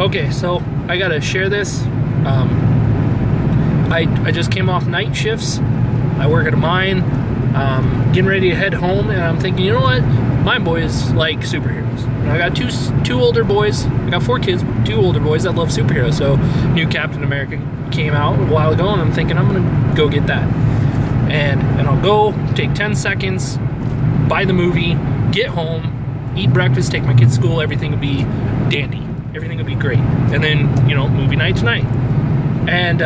Okay, so I gotta share this. I just came off night shifts. I work at a mine. Getting ready to head home, and I'm thinking, you know what? My boys like superheroes. I got two older boys. I got 4 kids, 2 older boys that love superheroes. So, new Captain America came out a while ago, and I'm thinking I'm gonna go get that. And I'll go take 10 seconds, buy the movie, get home, eat breakfast, take my kids to school. Everything will be dandy. Everything will be great. And then, you know, movie night tonight. And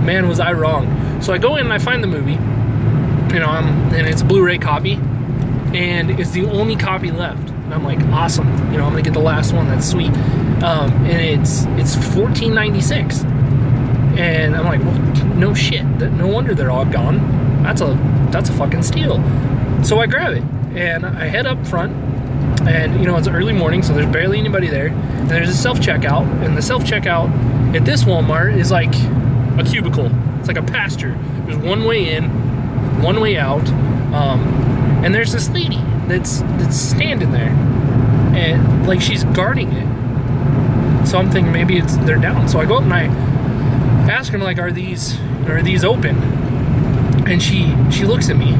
man, was I wrong. So I go in and I find the movie, you know, and it's a Blu-ray copy, and it's the only copy left. And I'm like, awesome, you know, I'm gonna get the last one. That's sweet. And it's $14.96, and I'm like, well, no shit. No wonder they're all gone. That's a fucking steal. So I grab it and I head up front, and you know, it's early morning, so there's barely anybody there. And there's a self-checkout, and the self-checkout at this Walmart is like a cubicle. It's like a pasture. There's one way in, one way out, and there's this lady that's standing there, and like she's guarding it. So I'm thinking maybe they're down. So I go up and I ask her, like, are these open? And she looks at me,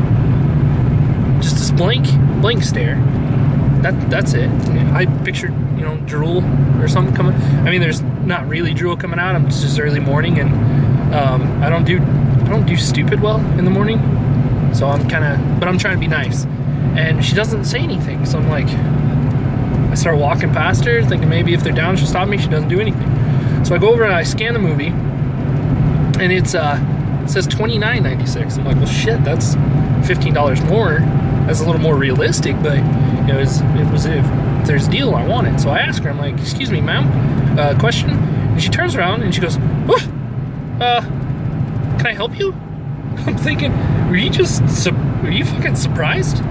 just this blank stare. That's it. I pictured, you know, drool or something coming. I mean, there's not really drool coming out. It's just early morning, and I don't do stupid well in the morning. So I'm but I'm trying to be nice. And she doesn't say anything. So I'm like, I start walking past her, thinking maybe if they're down, she'll stop me. She doesn't do anything. So I go over and I scan the movie, and it says $29.96. I'm like, well, shit, that's $15 more. That's a little more realistic, but you know, it was if there's a deal, I want it. So I ask her, I'm like, excuse me, ma'am, question. And she turns around and she goes, what? Can I help you? I'm thinking, were you fucking surprised?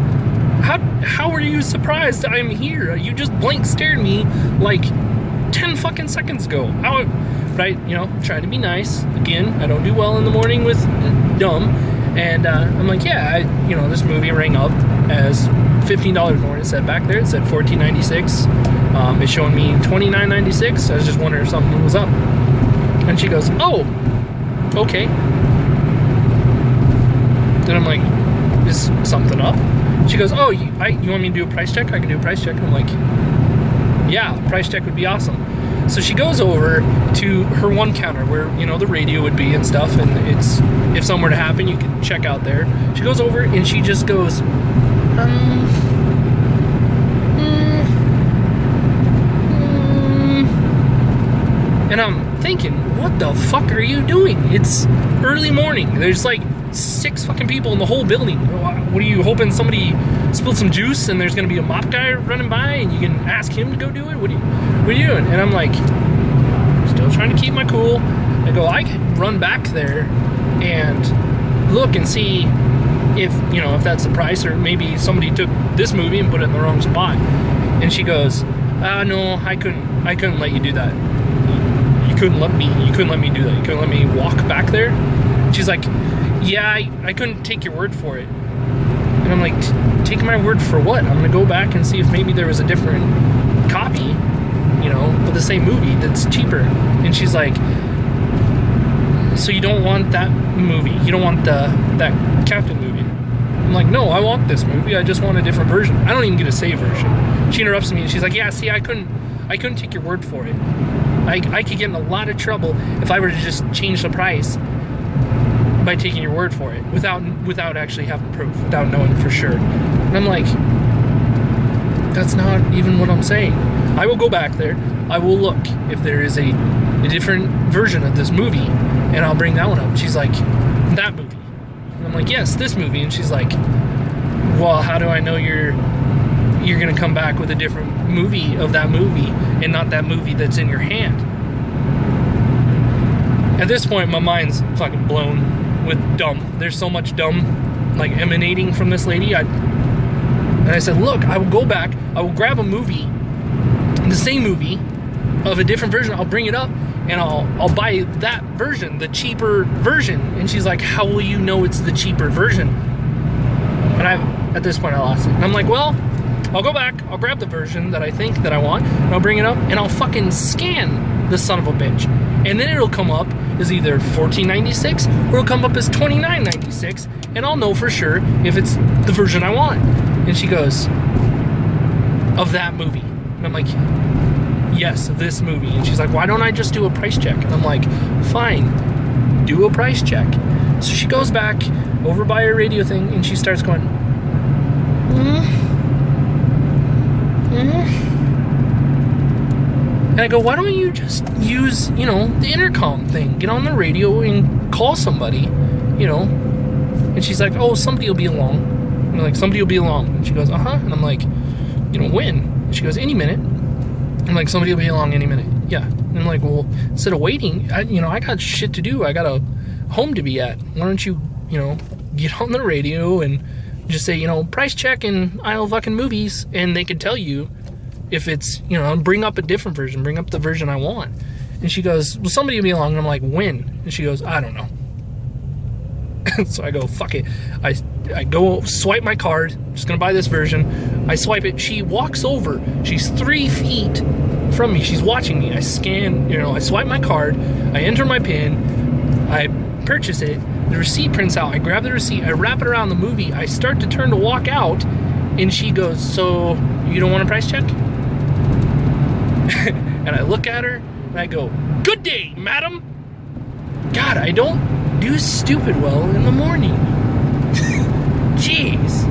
How were you surprised I'm here? You just blank stared at me like 10 fucking seconds ago. But I, you know, trying to be nice. Again, I don't do well in the morning with dumb. And I'm like, yeah, you know, this movie rang up as $15 more. It said back there, it said $14.96. It's showing me $29.96. I was just wondering if something was up. And she goes, oh, okay. Then I'm like, is something up? She goes, oh, you want me to do a price check? I can do a price check. And I'm like, yeah, price check would be awesome. So she goes over to her one counter where, you know, the radio would be and stuff, and it's, if something were to happen, you can check out there. She goes over and she just goes, and I'm thinking, what the fuck are you doing? It's early morning. There's like 6 fucking people in the whole building. What are you hoping somebody spilled some juice and there's gonna be a mop guy running by and you can ask him to go do it? What are you doing? And I'm like, still trying to keep my cool. I go, I could run back there and look and see if, you know, if that's the price, or maybe somebody took this movie and put it in the wrong spot. And she goes, no, I couldn't let you do that. You couldn't let me do that. You couldn't let me walk back there. And she's like, yeah, I couldn't take your word for it. And I'm like, take my word for what? I'm gonna go back and see if maybe there was a different copy, you know, of the same movie that's cheaper. And she's like, so you don't want that movie? You don't want that Captain movie? I'm like, no, I want this movie. I just want a different version. I don't even get a save version. She interrupts me and she's like, yeah, see, I couldn't take your word for it. I could get in a lot of trouble if I were to just change the price by taking your word for it without actually having proof, without knowing for sure. And I'm like, that's not even what I'm saying. I will go back there, I will look if there is a different version of this movie, and I'll bring that one up. She's like, that movie? And I'm like, yes, this movie. And she's like, well, how do I know you're gonna come back with a different movie of that movie and not that movie that's in your hand? At this point, my mind's fucking blown with dumb. There's so much dumb, like, emanating from this lady. And I said, look, I will go back, I will grab a movie, the same movie, of a different version, I'll bring it up, and I'll buy that version, the cheaper version. And she's like, how will you know it's the cheaper version? And at this point, I lost it. And I'm like, well, I'll go back, I'll grab the version that I think that I want, and I'll bring it up, and I'll fucking scan the son of a bitch. And then it'll come up as either $14.96 or it'll come up as $29.96, and I'll know for sure if it's the version I want. And she goes, of that movie. And I'm like, yes, of this movie. And she's like, why don't I just do a price check? And I'm like, fine, do a price check. So she goes back over by her radio thing, and she starts going, And I go, why don't you just use, you know, the intercom thing? Get on the radio and call somebody, you know? And she's like, oh, somebody will be along. And I'm like, somebody will be along. And she goes, uh-huh. And I'm like, you know, when? And she goes, any minute. I'm like, somebody will be along any minute. Yeah. And I'm like, well, instead of waiting, I got shit to do. I got a home to be at. Why don't you, you know, get on the radio and just say, you know, price check in aisle fucking movies, and they could tell you if it's, you know, bring up a different version, bring up the version I want. And she goes, well, somebody will be along. And I'm like, when? And she goes, I don't know. So I go, fuck it. I go swipe my card. I'm just gonna buy this version. I swipe it. She walks over. She's 3 feet from me. She's watching me. I scan, you know, I swipe my card. I enter my PIN. I purchase it. The receipt prints out. I grab the receipt. I wrap it around the movie. I start to turn to walk out, and she goes, so you don't want a price check? And I look at her, and I go, good day, madam. God, I don't do stupid well in the morning. Jeez.